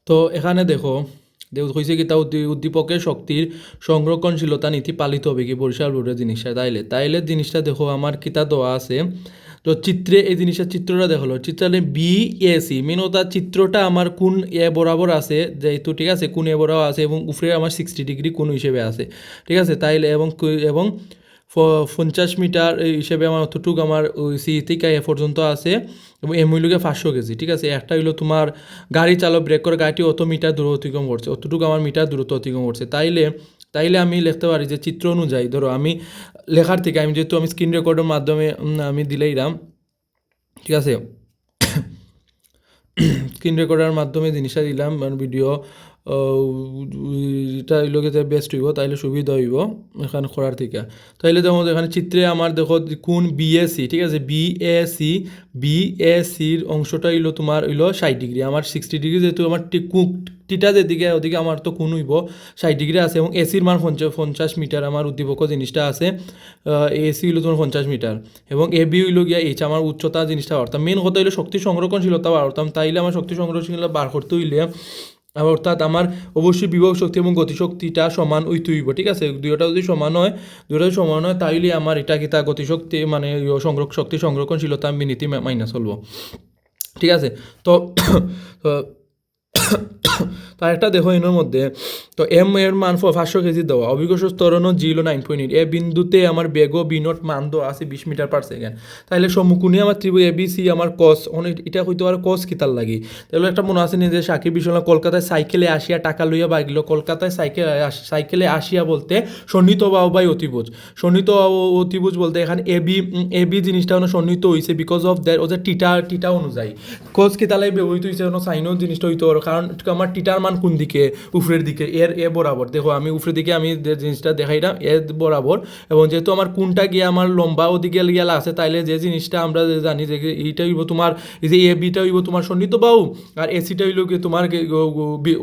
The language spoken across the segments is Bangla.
তো এখানে দেখো হয়েছে কি তা উদ্দীপকের শক্তির সংরক্ষণশীলতা নীতি পালিত হবে কি বরিশাল বোর্ডের জিনিসটা তাইলে জিনিসটা দেখো আমার কিতা দেওয়া আছে। তো চিত্রে এই জিনিসের চিত্রটা দেখলো চিত্রে বি এ সি মেন তার চিত্রটা আমার কোন এ বরাবর আছে যেহেতু ঠিক আছে কোন এ বরাবর আছে এবং উপরে আমার 60 ডিগ্রি কোন হিসেবে আছে ঠিক আছে তাইলে এবং 50 মিটার হিসেবে আমার অতটুকু আমার ওই সি থেকে এ পর্যন্ত আছে এবং এম হইল 500 কেজি ঠিক আছে। একটা হইলো তোমার গাড়ি চালক ব্রেক করে গাড়িটি অত মিটার দূর অতিক্রম করছে অতটুকু আমার মিটার দূরত্ব অতিক্রম করছে তাইলে আমি লিখতে পারি যে চিত্র অনুযায়ী ধরো আমি লেখার থেকে আমি যেহেতু আমি স্ক্রিন রেকর্ডের মাধ্যমে আমি দিলেইরাম ঠিক আছে স্ক্রিন রেকর্ডার মাধ্যমে জিনিসটা দিলাম মানে ভিডিও এটা হইলকে বেস্ট হইব তাইলে সুবিধা হইব এখানে করার থেকে। তাইলে দেখো এখানে চিত্রে আমার দেখো কোন বিএসি ঠিক আছে বিএসির অংশটা হইলো তোমার হইলো 60 ডিগ্রি আমার 60 ডিগ্রি যেহেতু আমার টিটা যেদিকে ওদিকে আমার তো কোন হইব 60 ডিগ্রি আছে এবং এসির মান 50 মিটার আমার উদ্দীপক জিনিসটা আছে এসি হইলো তোমার 50 মিটার এবং এ বি হইলো গিয়া এইচ আমার উচ্চতা জিনিসটা বাড়তাম মেন কথা হইলো শক্তি সংরক্ষণশীলতা বাড়তাম তাইলে আমার শক্তি সংরক্ষণশীলতা বার করতে হইলে অর্থাৎ আমার অবশ্যই বিভব শক্তি এবং গতিশক্তিটা সমান হইতে হইব ঠিক আছে দুইটা যদি সমান হয় তাইলে আমার এটা কি তা গতিশক্তি মানে শক্তি সংরক্ষণশীলতা আমি নীতি মাইনা চলবো ঠিক আছে। তো তার একটা দেখো এর মধ্যে তো এম এর মান 500 কেজি দেওয়া অভিকর্ষ ত্বরণ জি হলো 9.8 এ বিন্দুতে আমার বেগ বি নট মান দেওয়া আছে 20 মিটার/সেকেন্ড তাহলে সম্মুখীন আমার ত্রিভুজ এ বি সি আমার কস এটা হইতে পারে কস কিতার লাগি তাহলে একটা মনে আছে যে সাকিব বিশ্বনাথ কলকাতায় সাইকেলে আসিয়া টাকা লইয়া বাগিল কলকাতায় সাইকেলে আসিয়া বলতে সন্নিহিত বাই অতিভুজ বলতে এখানে এ বি জিনিসটা সন্নিহিত হয়েছে বিকজ অফ দ্যাট ওদের টিটা অনুযায়ী কস কিতালাই ব্যবহৃত হয়েছে সাইনও জিনিসটা হইতে পারো কারণ আমার টিটার মান কোন দিকে উপরের দিকে এ বরাবর দেখো আমি উপরের দিকে আমি যে জিনিসটা দেখাইলাম এ বরাবর এবং যেহেতু আমার কোনটা গিয়ে আমার লম্বা ওদিকে গেলা আছে তাইলে যে জিনিসটা আমরা জানি যে এইটা হইব তোমার এই যে এ বিটা হইব তোমার সন্নিহিত বাহু আর এসিটা হইল কি তোমার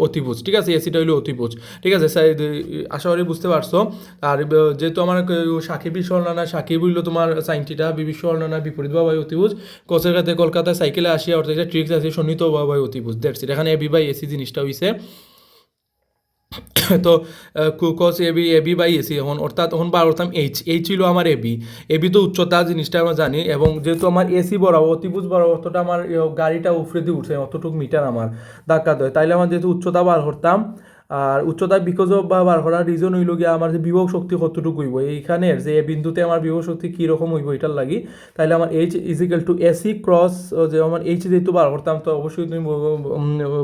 অতিভুজ ঠিক আছে এসিটা হইল অতিভুজ ঠিক আছে আশা করি বুঝতে পারছো। আর যেহেতু আমার সাকিব সাকিব হইল তোমার সাইনটিটা বিশ্বর্ণনা বিপরীত বাহু অতিভুজ কসের কাছে কলকাতায় সাইকেলে আসিয়া অর্থাৎ একটা ট্রিক্স আছে সন্নিহিত বাহু অতিভুজ দ্যাটস ইট এখানে এ বি বাই এসি জিনিসটা হইছে। তো কস এবি বাই এসি এখন অর্থাৎ এখন বার করতাম এইচ ছিল আমার এবি তো উচ্চতা জিনিসটা আমরা জানি এবং যেহেতু আমার এসি বরাবর অতিভুজ বরাবর অতটা আমার গাড়িটা উপরে দিয়ে উঠছে অতটুকু মিটার আমার ধাক্কা দেয় তাইলে আমার যেহেতু উচ্চতা বার করতাম আর উচ্চতা বিকজ বা বার করার রিজন হইল গিয়ে আমার যে বিভব শক্তি কতটুকু হইব এইখানের যে বিন্দুতে আমার বিভব শক্তি কীরকম হইব এটার লাগি তাইলে আমার H equal to AC cross যে আমার এইচ যেহেতু বার করতাম তো অবশ্যই তুমি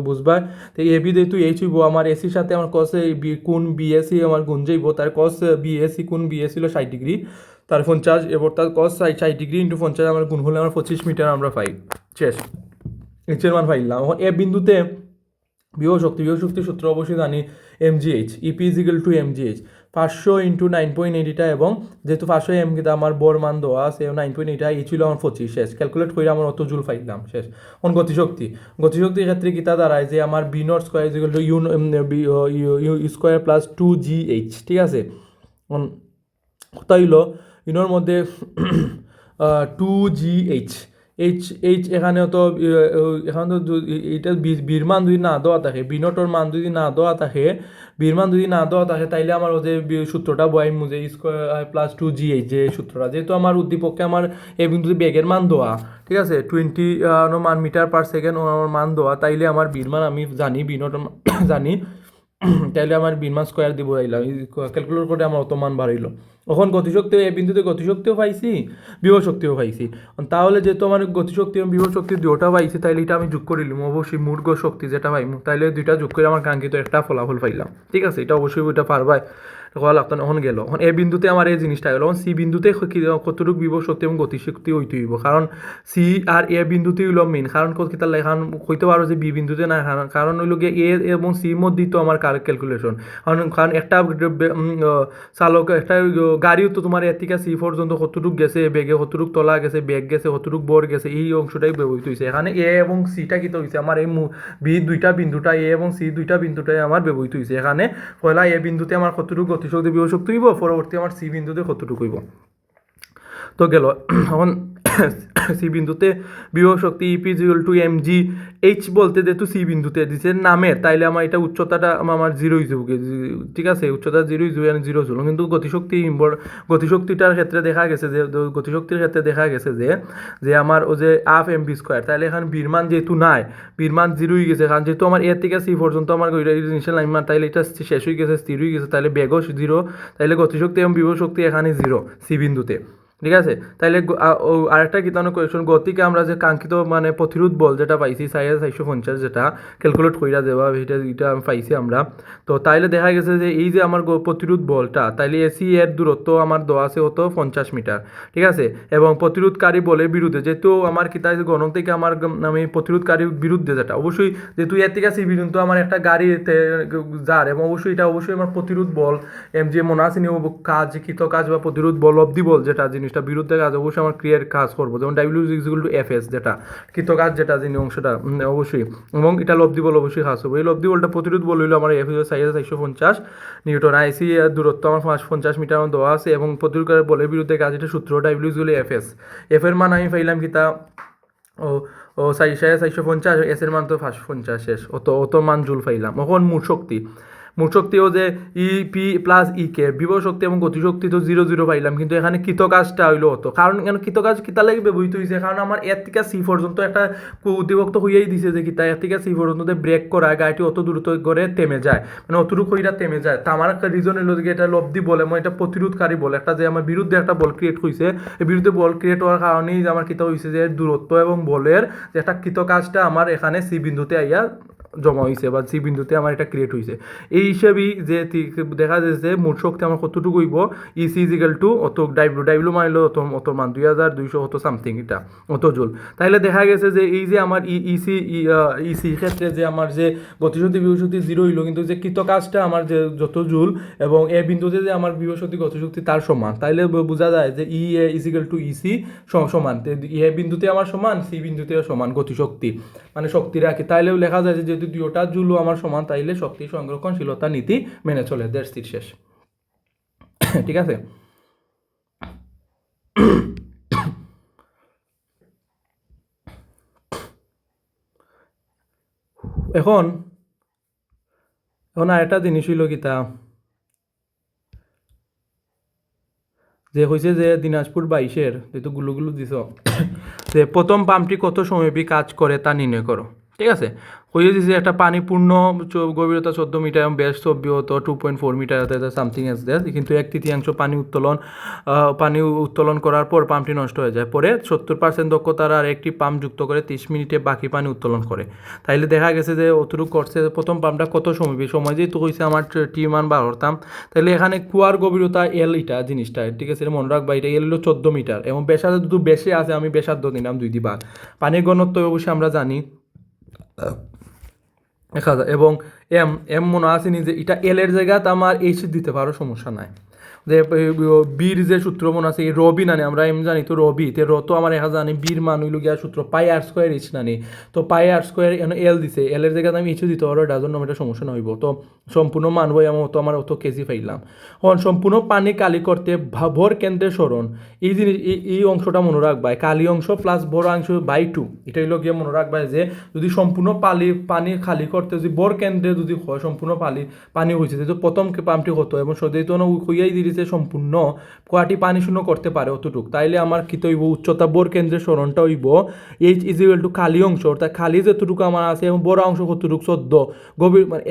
বুঝবা তো এবি যেহেতু এইচ হইব আমার এসির সাথে আমার কস কোন বিএসি আমার গুণ যাইব তার কস বিএসি কোন বিএসি হলো 60 ডিগ্রি তার 50 এবার তার কস 60 ডিগ্রি ইন্টু 50 আমার গুণ হলে আমার 25 মিটার আমরা পাই শেষ এইচের মান পাইলাম। এখন এ বিন্দুতে বিভব শক্তির সূত্র অবশ্যই জানি MGH EP equal to MGH 500 into 9.8 এটা এবং যেহেতু 500 এম কিন্তু আমার বর মান দেওয়া আছে 9.8 এই ছিল আমার 25 শেষ ক্যালকুলেট করে আমার অত জুল পাইলাম শেষ। এখন গতিশক্তির ক্ষেত্রে কিতা দাঁড়ায় যে আমার B not square equal to U square plus 2GH ঠিক আছে। এখন কথা হইল ইউনোর মধ্যে 2GH এইচ এখানেও তো এখানে তো এইটা বির মান যদি না দেওয়া থাকে বিনটর মান যদি না দেওয়া থাকে তাইলে আমার ওদের সূত্রটা বয়াইম যে স্কোয়ার প্লাস 2GH যে সূত্রটা যেহেতু আমার উদ্দীপকে আমার এই বিন্দুতে বেগের মান দেওয়া ঠিক আছে 20 মান মিটার/সেকেন্ড আমার মান দেওয়া তাইলে আমার বির মান আমি জানি বিনটর জানি তাইলে আমার বির মান স্কোয়ার দিব আইলাম ক্যালকুলেট করে আমার অত মান বাড়াইলো। এখন গতিশক্তি এই বিন্দুতে গতিশক্তিও পাইছি বিভব শক্তিও পাইছি তাহলে যেহেতু আমার গতিশক্তি এবং বিভব শক্তি দুটোটা পাইছি তাইলে এটা আমি যোগ করিলাম অবশ্যই মোট শক্তি যেটা পাইমু তাইলে দুইটা যোগ করে আমার কাঙ্ক্ষিত একটা ফলাফল পাইলাম ঠিক আছে এটা অবশ্যই ওইটা পারবাই কয়া লাগতো এখন গেল। এখন এ বিন্দুতে আমার এই জিনিসটা গেল এখন সি বিন্দুতে কতটুকু বিভব শক্তি এবং গতিশক্তি হইতে হইব কারণ সি আর এ বিন্দুতেই হইল মেইন কারণ কিতা এখন হইতে পারো যে বি বিন্দুতে না কারণ হইল গিয়ে এ এবং সির মধ্যেই তো আমার ক্যালকুলেশন কারণ একটা চালক একটা গাড়িও তো তোমার এর থেকে সি পর্যন্ত কতটুক গেছে বেগে কতটুক তলা গেছে বেগ গেছে কতটুক বর গেছে এই অংশটাই ব্যবহৃত হয়েছে এখানে এ এবং সিটা কি হয়েছে আমার এই বি দুইটা বিন্দুটা এ এবং সি দুইটা বিন্দুটাই আমার ব্যবহৃত হয়েছে এখানে পয়লা এ বিন্দুতে আমার কতটুকু গতিশক্তি বিভব শক্তি হইব পরবর্তী আমার সি বিন্দুতে কতটুকু হইব তো গেল। এখন সি বিন্দুতে বিভব শক্তি EP equal to M G. H বলতে যেহেতু সি বিন্দুতে দিচ্ছে নামের, তাইলে আমার এটা উচ্চতাটা আমার জিরো হিসেবে, ঠিক আছে, উচ্চতা জিরো হিসেবে জিরো ছিল। কিন্তু গতিশক্তিটার ক্ষেত্রে দেখা গেছে যে গতিশক্তির ক্ষেত্রে দেখা গেছে যে যে আমার ও যে হাফ এম বি স্কোয়ার, তাহলে এখন বির মান যেহেতু নাই, বির মান জিরো হয়ে গেছে, কারণ যেহেতু আমার এর থেকে সি পর্যন্ত আমার ইনিশিয়াল লাইন মান, তাইলে এটা শেষ হয়ে গেছে, স্থির হয়ে গেছে, তাহলে বেগও জিরো, তাইলে গতিশক্তি এবং বিভব শক্তি এখানে জিরো সি বিন্দুতে, ঠিক আছে। তাইলে আরেকটা কিতানো কোয়েশন, গতিকে আমরা যে কাঙ্ক্ষিত মানে প্রতিরোধ বল যেটা পাইছি 450, যেটা ক্যালকুলেট কইরা দেওয়া, এটা পাইছি আমরা। তো তাইলে দেখা গেছে যে এই যে আমার প্রতিরোধ বলটা, তাইলে এসি এর দূরত্ব আমার দেওয়া আছে হতো 50 মিটার, ঠিক আছে। এবং প্রতিরোধকারী বলের বিরুদ্ধে, যেহেতু আমার কিতা গণক থেকে আমার আমি প্রতিরোধকারীর বিরুদ্ধে, যেটা অবশ্যই যেহেতু এর থেকে সি বিন্দু আমার একটা গাড়িতে যার, এবং অবশ্যই এটা অবশ্যই আমার প্রতিরোধ বল এম যে মনাসিনী কাজ, কৃত কাজ বা প্রতিরোধ বল অব্দি বল, যেটা জিনিসটা বিরুদ্ধে কাজ, অবশ্যই আমার ক্রিয়ার কাজ করবো, যেমন W equal to F S, যেটা কৃত কাজ, যেটা যিনি অংশটা অবশ্যই, এবং এটা লব্ধি বল অবশ্যই কাজ করবো। এই লব্ধি বলটা প্রতিরোধ বল হইলো আমার এফ 450 নিউটন, আইসি দূরত্ব আমার 50 মিটার দেওয়া আছে, এবং প্রতিরোধকারী বলের বিরুদ্ধে কাজ, এটা সূত্র W equal F S. F এর মান আমি পাইলাম কিতা ও ও 450, এস এর মান তো 550 শেষ, অত মান জুল পাইলাম। এখন মোট শক্তিও যে ই পি প্লাস ই কে, বিভব শক্তি এবং গতিশক্তি তো 0 পাইলাম, কিন্তু এখানে কৃতকাজটা হইলো হতো, কারণ কেন কৃতকাজ কিতা লাগে ব্যবহৃত হয়েছে, কারণ আমার এর থেকে সি পর্যন্ত একটা উদ্দীপক্ত হইয়াই দিছে যে কিতা এর থেকে সি পর্যন্ত ব্রেক করা গাড়িটি অত দ্রুত করে থেমে যায়, মানে অতটুকু হইরা থেমে যায়। তা আমার একটা রিজন হইলো যে এটা লব্ধি বলে, মানে এটা প্রতিরোধকারী বল, একটা যে আমার বিরুদ্ধে একটা বল ক্রিয়েট হয়েছে, এই বিরুদ্ধে বল ক্রিয়েট হওয়ার কারণেই আমার কিতা হয়েছে যে দূরত্ব এবং বলের যে একটা কৃতকাজটা আমার এখানে সি বিন্দুতে আইয়া জমা হয়েছে, বা সি বিন্দুতে আমার এটা ক্রিয়েট হয়েছে। এই হিসাবেই যে দেখা যাচ্ছে যে মোট শক্তি আমার কতটুকু হইব, ইসি ইজিক্যাল টু অত ডাব্লিউ মাইল অত মান 2200 অত সামথিং, এটা অত জুল। তাহলে দেখা গেছে যে এই যে আমার ইসির ক্ষেত্রে যে আমার যে গতিশক্তি বিভবশক্তি জিরো হইল, কিন্তু যে কৃতকাজটা আমার যে যত জুল, এবং এ বিন্দুতে যে আমার বিভবশক্তি গতিশক্তি তার সমান, তাইলে বোঝা যায় যে ই এ ইজিক্যাল টু ইসি সমান, এ বিন্দুতে আমার সমান, সি বিন্দুতে সমান গতিশক্তি, মানে শক্তি রাখি। তাইলেও লেখা যায় যে যেহেতু দুইটা জুলও আমার সমান, তাইলে শক্তি সংরক্ষণশীলতা নীতি মেনে চলে, দ্যাটস ইট, শেষ। ঠিক আছে। এখন আরেকটা জিনিস হইল কিতা, যে হয়েছে যে দিনাজপুর 22-এর যেহেতু গুলো দিছ, যে প্রথম পাম্পটি কত সময়ব্যাপী কাজ করে তা নির্ণয় করো, ঠিক আছে। হয়ে দিয়েছে একটা পানি পূর্ণ গভীরতা 14 মিটার এবং ব্যাস অব্যাহত 2.4 মিটার, সামথিং এস দেয়, কিন্তু 1/3 পানি উত্তোলন করার পর পাম্পটি নষ্ট হয়ে যায়, পরে 70% দক্ষতার আর একটি পাম্প যুক্ত করে 30 মিনিটে বাকি পানি উত্তোলন করে। তাইলে দেখা গেছে যে অতটুকু করছে, প্রথম পাম্পটা কত সময় যেহেতু হয়েছে আমার টি মান বার করতাম, তাহলে এখানে কুয়ার গভীরতা এল, এটা জিনিসটা ঠিক আছে, মনে রাখবা, এটা এল হলো 14 মিটার, এবং ব্যাসার্ধ যদি বেশি আছে আমি ব্যাসার্ধ দিলাম 2 ভাগ। পানির ঘনত্ব অবশ্যই আমরা জানি 1000, এবং এম মনে আসেনি যে এটা এল এর জায়গাতে আমার এইচ দিতে পারো, সমস্যা নাই। যে বীর যে সূত্র মনে আছে রবি নানি, আমরা এম জানি তো রবি তে র তো আমার দেখা জানি বীর মান হইল গিয়া সূত্র পাই আর স্কোয়ার এইচ নানি, তো পাই আর স্কোয়ার এল দিছে, এল এর জায়গাতে আমি এইচ দিতে পারো, এটার জন্য এটা সমস্যা না হইব। তো সম্পূর্ণ মান বই আমার অত কেজি পাইলাম। এখন সম্পূর্ণ পানি কালি করতে ভর কেন্দ্রের সরণ, এই জিনিস এই অংশটা মনে রাখবাই, কালি অংশ প্লাস ভর অংশ বাই 2, এটা হইল গিয়ে মনে রাখবাই যে যদি সম্পূর্ণ পানি খালি করতে যদি ভর কেন্দ্রে যদি হয় সম্পূর্ণ পানি হয়েছে, যেহেতু প্রথম পাম্পটি হতো এবং যেহেতু হইয়াই দিয়েছে সম্পূর্ণ কয়টি পানি শূন্য করতে পারে অতটুক, তাইলে আমার কি তো হইব উচ্চতা ভর কেন্দ্রের সরণটা হইব এইচ ইকুয়াল টু খালি অংশ, অর্থাৎ খালি যেটুকু আমার আছে এবং বড় অংশ কতটুকু 14, গভীর মানে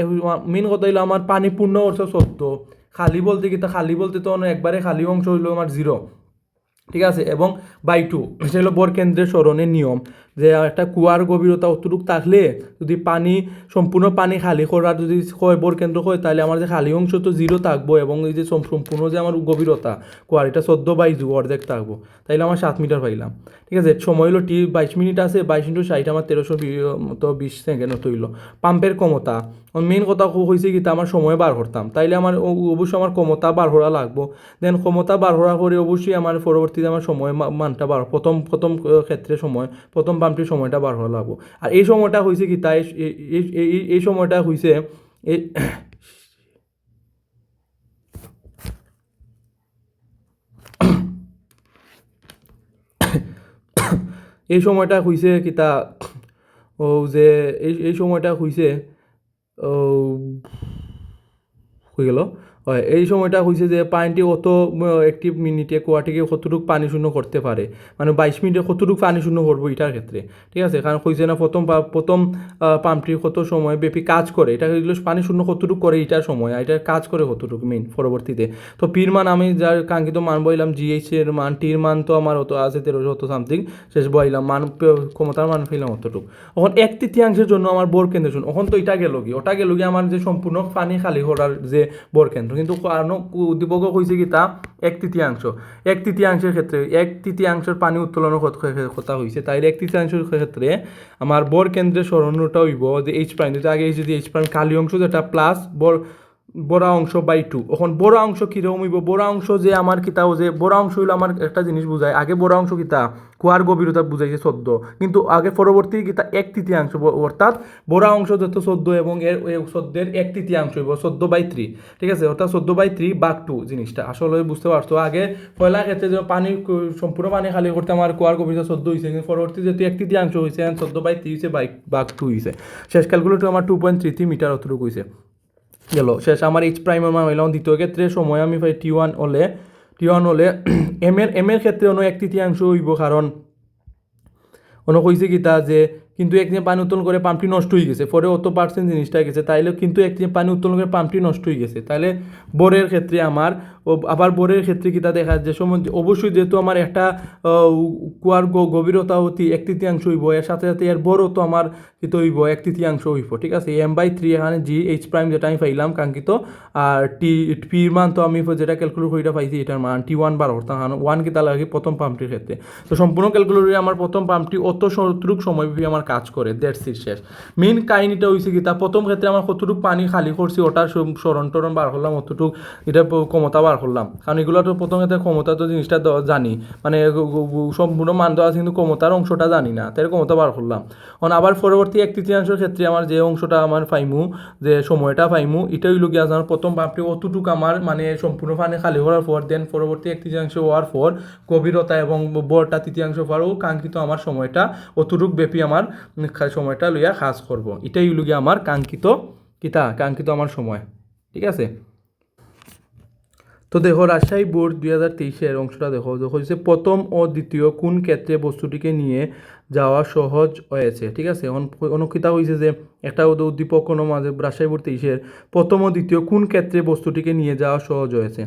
মেন কথা হইলো আমার পানি পূর্ণ অংশ 14, খালি বলতে কি, তা খালি বলতে তো একবারে খালি অংশ হইলো আমার 0, ঠিক আছে, এবং বাই 2, সেটা হলো ভর কেন্দ্রের সরণের নিয়ম, যে একটা কুয়ার গভীরতা অতটুকু থাকলে যদি সম্পূর্ণ পানি খালি করার যদি হয় ভর কেন্দ্র হয়, তাহলে আমার যে খালি অংশ তো 0 থাকবো, এবং এই যে সম্পূর্ণ যে আমার গভীরতা কুয়ার এটা 14/2 অর্ধেক থাকবো, তাইলে আমার 7 মিটার পাইলাম। ঠিক আছে, সময় হলো 22 মিনিট আছে, 22 × 60 আমার 1320 সেকেন্ড হইল। পাম্পের ক্ষমতা, মেন কথা হয়েছে কি আমার সময় বার করতাম, তাইলে আমার অবশ্যই আমার ক্ষমতা বার করা লাগবো, দেন ক্ষমতা বার করার পরে অবশ্যই আমার পরবর্তীতে আমার সময় মানটা প্রথম ক্ষেত্রে প্রথম পাম্পটির সময়টা বার করা লাগবো। আর এই সময়টা হয়েছে কি তাই এই সময়টা হয়েছে এই এই সময়টা হইছে কিতা ও যে এই সময়টা হইছে ও হয়ে গেল হয় এই সময়টা হয়েছে যে পানিটি অত একটি মিনিটে কুয়াটিকে কতটুকু পানি শূন্য করতে পারে মানে 22 মিনিটে কতটুকু পানি শূন্য করবো এটার ক্ষেত্রে ঠিক আছে কারণ হয়েছে না প্রথম পাম্পটি কত সময় ব্যাপী কাজ করে এটা এগুলো পানি শূন্য কতটুকু করে এটার সময় এটা কাজ করে কতটুকু মেইন পরবর্তীতে তো পির মান আমি যার কাঙ্ক্ষিত মান বইলাম জিএইচ এর মান টির মান তো আমার হতো আছে 1300 সামথিং শেষ বইলাম মান ক্ষমতার মান ফেলাম অতটুকু এখন 1/3 জন্য আমার বোর কেন্দ্র শুন এখন তো এটা গেল কি ওটা গেল কি আমার যে সম্পূর্ণ পানি খালি করার যে বোর কেন্দ্র কিন্তু কারণ উদ্দীপক হয়েছে কি তা 1/3 1/3 ক্ষেত্রে 1/3 পানি উত্তোলনের কথা হয়েছে তাই 1/3 ক্ষেত্রে আমার বোর কেন্দ্রের স্মরণটা হইব যে এইচ প্রাইম যদি আগে যদি এইচ প্রাইম খালি অংশ যেটা প্লাস বড় অংশ বাই 2 এখন বড় অংশ কীরকম হইব বড় অংশ যে আমার কিতাও যে বড় অংশ হইলো আমার একটা জিনিস বুঝায় আগে বড় অংশ কিতা কুয়ার গভীরতা বুঝাইছে 14 কিন্তু আগে পরবর্তী কিতা 1/3 অর্থাৎ বড় অংশ যত 14 এবং এর 14 1/3 হইব 14/3 ঠিক আছে অর্থাৎ 14/3 ভাগ 2 জিনিসটা আসলে বুঝতে পারছো আগে পয়লা ক্ষেত্রে যে পানি সম্পূর্ণ পানি খালি করতে আমার কুয়ার গভীরতা 14 হয়েছে কিন্তু পরবর্তী যেহেতু 1/3 হয়েছে 14/3 হয়েছে ভাগ 2 হয়েছে শেষ ক্যালকুলেটর আমার 2.33 মিটার অতটুকু হয়েছে গেল শেষ আমার এইচ প্রাইমের মান হইলাম দ্বিতীয় ক্ষেত্রে সময় আমি পাই টি ওয়ান হলে এম এর ক্ষেত্রে অন্য 1/3 হইব কারণ অন্য কইছে কি তা যে কিন্তু একদিন পানি উত্তোলন করে পাম্পটি নষ্ট হয়ে গেছে পরে অত পার্সেন্ট জিনিসটা গেছে তাইলে কিন্তু একদিন পানি উত্তোলন করে পাম্পটি নষ্ট হয়ে গেছে তাইলে বোরের ক্ষেত্রে আমার আবার বোরের ক্ষেত্রে কিতা দেখা যে সময় অবশ্যই যেহেতু আমার একটা কুয়ার গভীরতা অতি 1/3 হইব এর সাথে সাথে এর বড় তো আমার কিন্তু হইব 1/3 হইব ঠিক আছে m/3 এখানে জি এইচ প্রাইম যেটা আমি পাইলাম কাঙ্ক্ষিত আর পির মান তো আমি যেটা ক্যালকুলেট করিটা পাইছি এটার মান T1 বার অর্থাৎ 1 কিতা লাগে প্রথম পাম্পটির ক্ষেত্রে তো সম্পূর্ণ ক্যালকুলেটরে আমার প্রথম পাম্পটি অত শতটুকু সময়ব্যাপী আমার কাজ করে দ্যাটস ইট শেষ মেইন কাহিনিটা হয়েছে কি তা প্রথম ক্ষেত্রে আমার কতটুকু পানি খালি করছি ওটার সরণ বার করলাম অতটুকু এটা ক্ষমতা বার করলাম কারণ এগুলো তো প্রথম ক্ষেত্রে ক্ষমতা তো জিনিসটা জানি মানে সম্পূর্ণ মান দেওয়া আছে কিন্তু ক্ষমতার অংশটা জানি না তাই ক্ষমতা বার করলাম কারণ আবার পরবর্তী 1/3 ক্ষেত্রে আমার যে অংশটা আমার পাইমু যে সময়টা পাইমু এটাই লোক আমার প্রথম পাম্পটি অতটুকু আমার মানে সম্পূর্ণ পানি খালি করার পর দেন পরবর্তী 1/3 হওয়ার পর গভীরতা এবং বড়টা 1/3 পরও কাঙ্ক্ষিত আমার সময়টা অতটুক ব্যাপী আমার সময়টা লইয়া কাজ করব এটাই লুগিয়া আমার কাঙ্ক্ষিত আমার সময় ঠিক আছে তো দেখো রাজশাহী বোর্ড 2023 অংশটা দেখো হচ্ছে প্রথম ও দ্বিতীয় কোন ক্ষেত্রে বস্তুটিকে নিয়ে যাওয়া সহজ হয়েছে ঠিক আছে অনুকিতা হয়েছে যে একটা উদ্দীপক কোনো মাঝে রাজশাহী বোর্ড 23 প্রথম ও দ্বিতীয় কোন ক্ষেত্রে বস্তুটিকে নিয়ে যাওয়া সহজ হয়েছে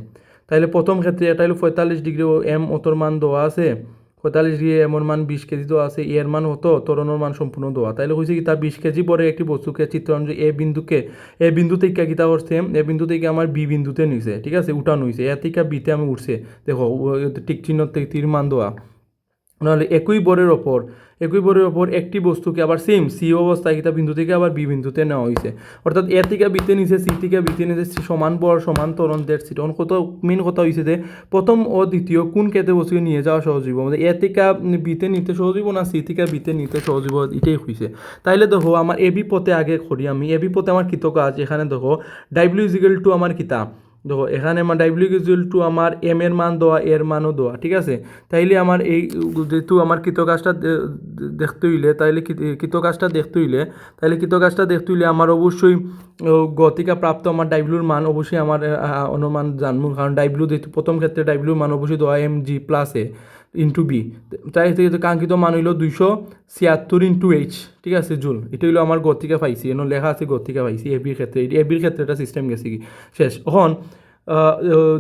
তাইলে প্রথম ক্ষেত্রে এটা হলো 45 ডিগ্রি এম অতর মান দেওয়া আছে 45 ডিগ্রি এমন মান 20 কেজি দেওয়া আছে এর মান হতো ত্বরণের মান সম্পূর্ণ দেওয়া তাইলে হয়েছে কি তা 20 কেজি পরে একটি বস্তুকে চিত্রায়ন যে এ বিন্দু থেকে কিতা করছে এ বিন্দু থেকে আমার বি বিন্দুতে নিছে ঠিক আছে উঠানো হয়েছে এ থেকে বিতে আমি উঠছে দেখো টিক চিহ্ন থেকে তীর মান দেওয়া নাহলে একই বরের ওপর একটি বস্তুকে আবার সেম সি অবস্থায় কিতা বিন্দু থেকে আবার বি বিন্দুতে নেওয়া হয়েছে অর্থাৎ এ থেকে বিতে নিচে সি থেকে বিতে নিচে সমান বর সমান ত্বরণ দেড় সিট তখন কত মেন কথা হয়েছে যে প্রথম ও দ্বিতীয় কোন ক্ষেত্রে বস্তুকে নিয়ে যাওয়া সহজ হইব মানে এ থেকে বিতে নিতে সহজ হইব না সি থেকে বিতে নিতে সহজ হইব এটাই হয়েছে তাইলে দেখো আমার এবি পথে আগে করি আমি এবি পথে আমার কৃত কাজ এখানে দেখো ডাব্লিউ আমার কিতাব দেখো এখানে আমার ডাব্লিউ আমার এম এর মান দেওয়া এর মানও দেওয়া ঠিক আছে তাইলে আমার এই যেহেতু আমার কৃতকাজটা দেখতে হইলে তাইলে কৃতকাজটা দেখতে হইলে আমার অবশ্যই গতিকা প্রাপ্ত আমার ডাব্লিউর মান অবশ্যই আমার অনুমান জানবো কারণ ডাব্লিউ যেহেতু প্রথম ক্ষেত্রে ডাব্লিউর মান অবশ্যই দেওয়া এম জি প্লাস এ ইন্টু বি তাই থেকে কাঙ্ক্ষিত মান হইল 276 ইন্টু এইচ ঠিক আছে জুল এটা হইলো আমার গতিকা পাইছি এনে লেখা আছে গতিকা পাইছি এবির ক্ষেত্রে এটা সিস্টেম গেছে কি শেষ এখন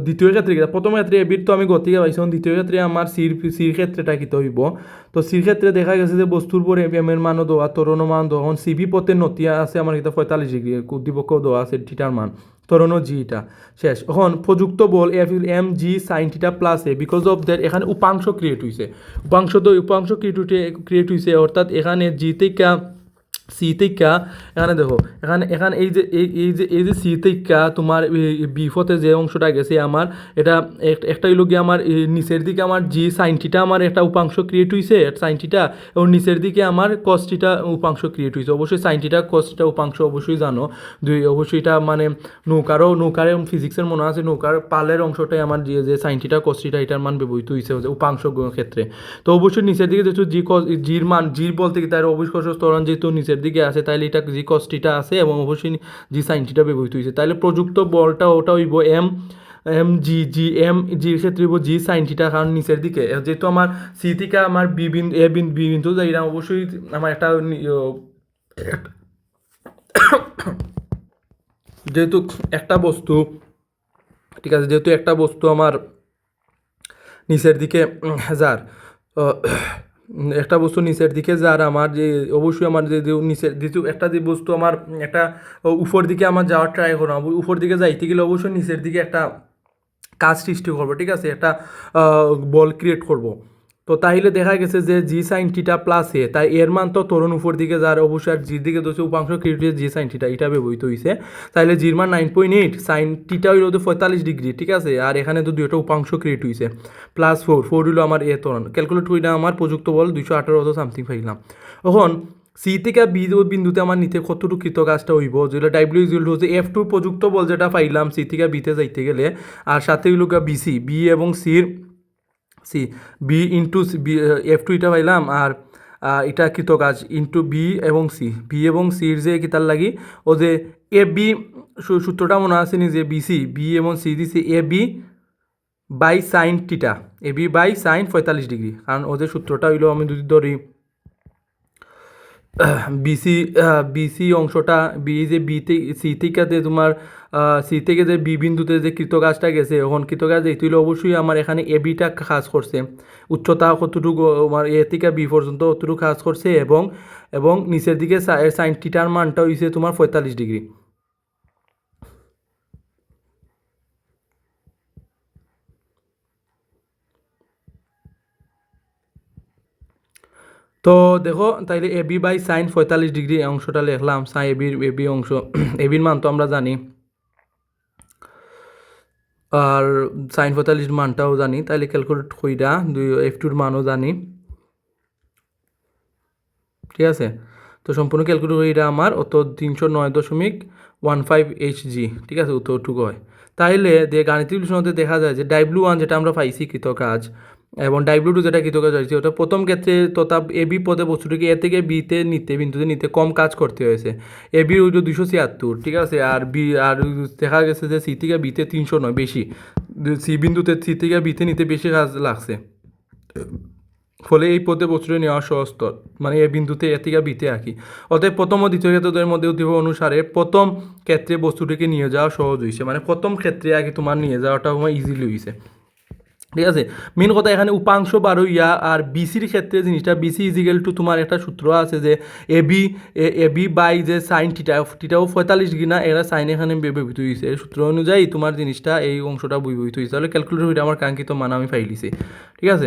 দ্বিতীয় ক্ষেত্রে প্রথম ক্ষেত্রে এবির তো আমি গতিকা পাইছি দ্বিতীয় ক্ষেত্রে আমার সির ক্ষেত্রেটা কীতে হইব তো সির ক্ষেত্রে দেখা গেছে যে বস্তুর পর এম এর মানও দেওয়া ত্বরণও মান দেওয়া এখন সিবি পথে নতিয়া আছে আমার এটা 45 ডিগ্রি উদ্দীপকও দেওয়া আছে থিটার মান ত্বরণও জিটা শেষ এখন প্রযুক্ত বল M G sine theta plus A because of that এখানে উপাংশ ক্রিয়েট হয়েছে উপাংশ ক্রিয়েট হয়েছে অর্থাৎ এখানে জি থেকে সি থেকে এখানে দেখো এখানে এখানে এই যে সি থেকে তোমার বিফতে যে অংশটা গেছে আমার এটা একটা হইল গিয়ে আমার নিচের দিকে আমার জি সাইনটিটা আমার একটা উপাংশ ক্রিয়েট হয়েছে সাইনটিটা এবং নিচের দিকে আমার কস্টিটা উপাংশ ক্রিয়েট হয়েছে অবশ্যই সাইনটিটা কস্টিটা উপাংশ অবশ্যই জানো অবশ্যই এটা মানে নৌকার ফিজিক্সের মনে আছে নৌকার পালের অংশটাই আমার যে সাইনটিটা কস্টিটা এটার মান ব্যবহৃত হয়েছে উপাংশ ক্ষেত্রে তো অবশ্যই নিচের দিকে যেহেতু জির মান জির বলতে কি তার অভিকর্ষ ত্বরণ যেহেতু নিচের দিকে আছে তাহলে এটা জি কস্টিটা আছে এবং অবশ্যই জি সাইনটিটা ব্যবহৃত হয়েছে তাহলে প্রযুক্ত বলটা ওটা হইব জির ক্ষেত্রে হইব জি সাইনটিটা কারণ নিচের দিকে যেহেতু আমার সি থেকে আমার বি বিন্দু যাই এটা অবশ্যই আমার একটা যেহেতু একটা বস্তু ঠিক আছে যেহেতু একটা বস্তু আমার নিচের দিকে যার একটা বস্তু নিচের দিকে যার আমার যে অবশ্যই আমার যে নিচের দ্বিতীয় একটা যে বস্তু আমার একটা উপর দিকে আমার যাওয়ার ট্রাই করবো উপর দিকে যাইতে গেলে অবশ্যই নিচের দিকে একটা কাজ সৃষ্টি করবো ঠিক আছে একটা বল ক্রিয়েট করব তো তাইলে দেখা গেছে যে জি সাইন টিটা প্লাস এ তাই এর মান তো তরুণ উপর দিকে যার অবশ্যই আর জির দিকে দোষে উপাংশ ক্রিয়েট হয়েছে জি সাইন টিটা এটা ব্যবহৃত হয়েছে তাহলে জির মান 9.8 সাইন টিটা হইল তো 45 ডিগ্রি ঠিক আছে আর এখানে তো দুইটা উপাংশ ক্রিয়েট হয়েছে +4 হইল আমার এ তরুণ ক্যালকুলেট হইলে আমার প্রযুক্ত বল 218 অত সামথিং পাইলাম এখন সি থেকে বি বিন্দুতে আমার নিতে কতটুকু কৃত কাজটা হইব যেটা ডাব্লিউ ইকুয়াল টু হচ্ছে F2 প্রযুক্ত বল যেটা পাইলাম সি থেকে বিতে যাইতে গেলে আর সাথে হইল বিসি বি এবং বি ইন্টু F2 এটা পাইলাম আর এটা কৃত কাজ ইন্টু বি এবং সির যে কিতার লাগি ও যে এ বি সূত্রটা মনে আছে নি যে বি এবং সি দিছে এ B by sine theta A B by sine 45 degree কারণ ওদের সূত্রটা হইলো আমি যদি ধরি বিসি অংশটা যে বিতে সি থেকে যে তোমার সি থেকে যে বি বিন্দুতে যে কৃতকাজটা গেছে এখন কৃতকাজ এই তুইলে অবশ্যই আমার এখানে এ বিটা কাজ করছে উচ্চতা কতটুকু আমার এ থেকে বি পর্যন্ত কতটুকু কাজ করছে এবং নিচের দিকে সাইন টিটার মানটা হয়েছে তোমার 45 ডিগ্রি তো দেখো তাইলে এ বি বাই সাইন 45 ডিগ্রি অংশটা লিখলাম সাই এ বি অংশ এ বির মান তো আমরা জানি আর সাইন 45 মানটাও জানি তাইলে ক্যালকুলেট কইরা F2 মানও জানি ঠিক আছে তো সম্পূর্ণ ক্যালকুলেট কইরা আমার অত 309.15 Hg ঠিক আছে উত্তরটুকু হয় তাইলে গাণিতিক বিশ্লেষণে দেখা যায় যে W1 যেটা আমরা পাইছি কৃতকাজ এবং W2 যেটা কৃতকাজ হয়েছে ওটা প্রথম ক্ষেত্রে তথা এ বি পদে বস্তুটিকে এ থেকে বিতে বিন্দুতে নিতে কম কাজ করতে হয়েছে এ বির ওই 276 ঠিক আছে আর দেখা গেছে যে সি থেকে বিতে 309 বেশি সি বিন্দুতে সি থেকে বিতে নিতে বেশি কাজ লাগছে ফলে এই পদে বস্তুটি নেওয়া সহজতর মানে এই বিন্দুতে এ থেকে বিতে আঁকি অতএব প্রথম ও দ্বিতীয় ক্ষেত্রদের মধ্যে উদ্দীপক অনুসারে প্রথম ক্ষেত্রে বস্তুটিকে নিয়ে যাওয়া সহজ হয়েছে মানে প্রথম ক্ষেত্রে আগে তোমার নিয়ে যাওয়াটা তোমার ইজিলি হয়েছে ঠিক আছে মেন কথা এখানে উপাংশ বারোইয়া আর বিসির ক্ষেত্রে জিনিসটা বিসি ইজিক্যাল টু তোমার একটা সূত্র আছে যে এ বি বাই যে সাইন টিটাও 45 ডিগ্রি না এরা সাইন এখানে ব্যবহৃত হয়েছে এই সূত্র অনুযায়ী তোমার জিনিসটা এই অংশটা ব্যবহৃত হয়েছে তাহলে ক্যালকুলেটর হইলে আমার কাঙ্ক্ষিত মান আমি পাইলিছি ঠিক আছে